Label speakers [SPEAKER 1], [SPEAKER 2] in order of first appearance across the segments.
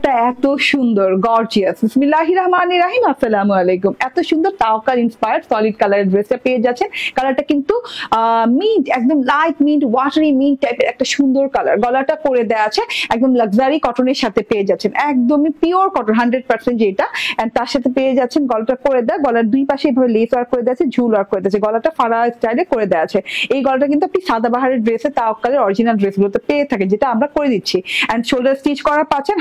[SPEAKER 1] এত সুন্দর গর্জিয়াস, বিসমিল্লাহির রহমানির রহিম, আসসালামু আলাইকুম। এত সুন্দর তাওকাল ইন্সপায়ার্ড সলিড কালারের ড্রেসটা পেয়ে যাচ্ছেন। কালারটা কিন্তু মিন্ট, একদম লাইট মিন্ট, ওয়াটারি মিন্ট টাইপের একটা সুন্দর কালার। গলাটা করে দেওয়া আছে একদম লাক্সারি কটনের সাথে পেয়ে যাচ্ছেন, একদমই পিওর কটন 100% যেটা, এন্ড তার সাথে পেয়ে যাচ্ছেন গলাটা করে দেয়, গলার দুই পাশে এভাবে লেস ওয়ার্ক করে দেওয়া আছে, ঝুল ওয়ার্ক করে দেওয়া আছে, গলাটা ফাড়া স্টাইলে করে দেওয়া আছে। এই গলাটা কিন্তু আপনি সাদাবাহারের ড্রেসে তাওকালের অরিজিনাল ড্রেসগুলোতে পেয়ে থাকেন, যেটা আমরা করে দিচ্ছি। এন্ড শোল্ডার স্টিচ করা পাচ্ছেন,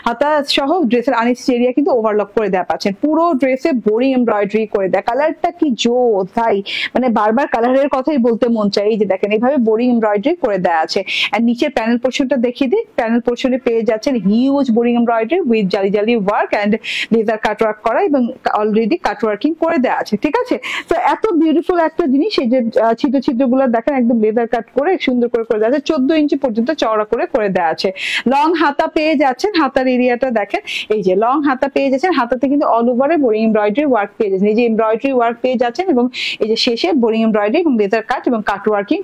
[SPEAKER 1] হাতা সহ ড্রেসের আনিস্ট এরিয়া কিন্তু ওভারলক করে দেওয়া পাচ্ছেন। পুরো ড্রেসে বোরিং এমব্রয়ডারি করে দেয়। কালারটা কি জোস ভাই, মানে বারবার কালারের কথাই বলতে মন চায়। এই যে দেখেন এইভাবে বোরিং এমব্রয়ডারি করে দেওয়া আছে। এন্ড নিচের প্যানেল পোর্শনটা দেখিয়ে দিই। প্যানেল পোর্শনে পেয়ে যাচ্ছেন huge boring embroidery with jali jali work and laser cut work করা, এবং অলরেডি কাট ওয়ার্কিং করে দেওয়া আছে। ঠিক আছে, তো এত বিউটিফুল একটা জিনিস। এই যে ছিদ্র গুলো দেখেন একদম লেজার কাট করে সুন্দর করে দেওয়া আছে, 14 ইঞ্চি পর্যন্ত চওড়া করে দেওয়া আছে। লং হাতা পেয়ে যাচ্ছেন, হাতার এরিয়াটা দেখেন, এই যে লং হাতা পেয়ে যাচ্ছেন। হাতাতে কিন্তু অল ওভারে বোরিং এমব্রয়ডারি ওয়ার্ক পেয়ে যাচ্ছেন, এই যে এমব্রয়ডারি ওয়ার্ক পেয়ে যাচ্ছেন, এবং এই যে শেষে বোরিং এমব্রয়ডারি এবং লেজার কাট এবং কাট ওয়ার্কিং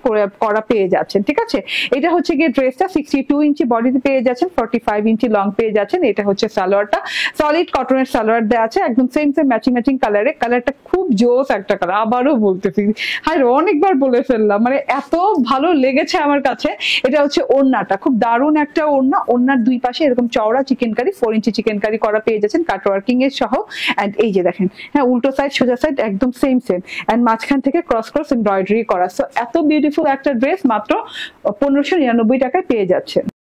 [SPEAKER 1] করা পেয়ে যাচ্ছেন। ঠিক আছে, এটা হচ্ছে গিয়ে ড্রেসটা 62 ইঞ্চি বডিতে পেয়ে যাচ্ছেন, 45 ইঞ্চি লং পেয়ে যাচ্ছেন। এটা হচ্ছে সালোয়ারটা, সলিড কটনের সালোয়ার দেওয়া আছে, একদম সেম ম্যাচিং কালারে। কালারটা খুব জোস একটা কালার, আবারও বলতেছি, হ্যাঁ অনেকবার বলে ফেললাম, মানে এত ভালো লেগেছে আমার কাছে। এটা হচ্ছে ওড়নাটা, খুব দারুণ একটা ওড়না। ওড়নার দুই পাশে এরকম চওড়া চিকেন কারি, 4 ইঞ্চি চিকেন কারি করা পেয়ে যাচ্ছেন কাট ওয়ার্কিং এর সহ। এন্ড এই যে দেখেন, হ্যাঁ উল্টো সাইড সোজা সাইড একদম সেম এন্ড মাঝখান থেকে ক্রস এমব্রয়ডারি করা। সো এত বিউটিফুল একটা ড্রেস মাত্র 1599 টাকায় পেয়ে যাচ্ছেন।